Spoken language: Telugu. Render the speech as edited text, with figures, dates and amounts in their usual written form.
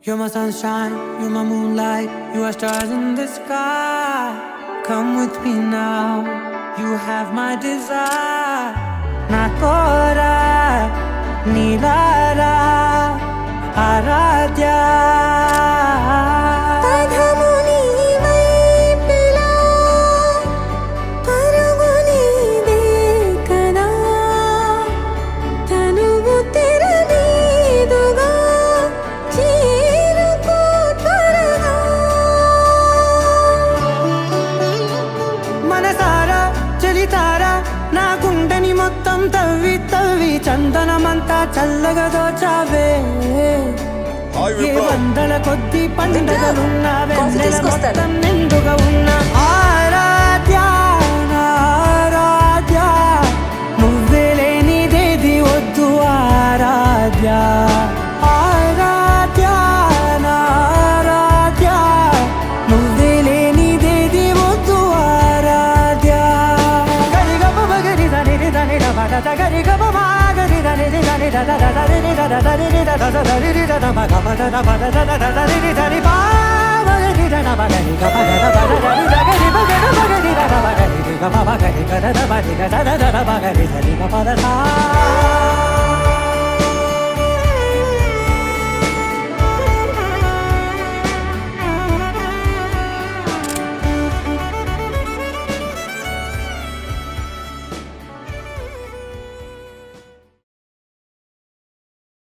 You're my sunshine, you're my moonlight, you are stars in the sky. Come with me now, you have my desire. Nakora, Nilara, Aradhya. నా గుండెని మొత్తం తవ్వి తవ్వి చందనమంతా చల్లగా దోచావే. ఏ వందల కొద్ది పండుగలున్నా వెన్నెల మొత్తం నిండుగా ఉన్న ఆరాధ్య ఆరాధ్య, నువ్వే లేనిదేది వద్దు ఆరాధ్య. ఆరాధ్య ఆరాధ్య, నువ్వే లేనిదేది వద్దు ఆరాధ్య. గరి గమ గరి దని దని దని దని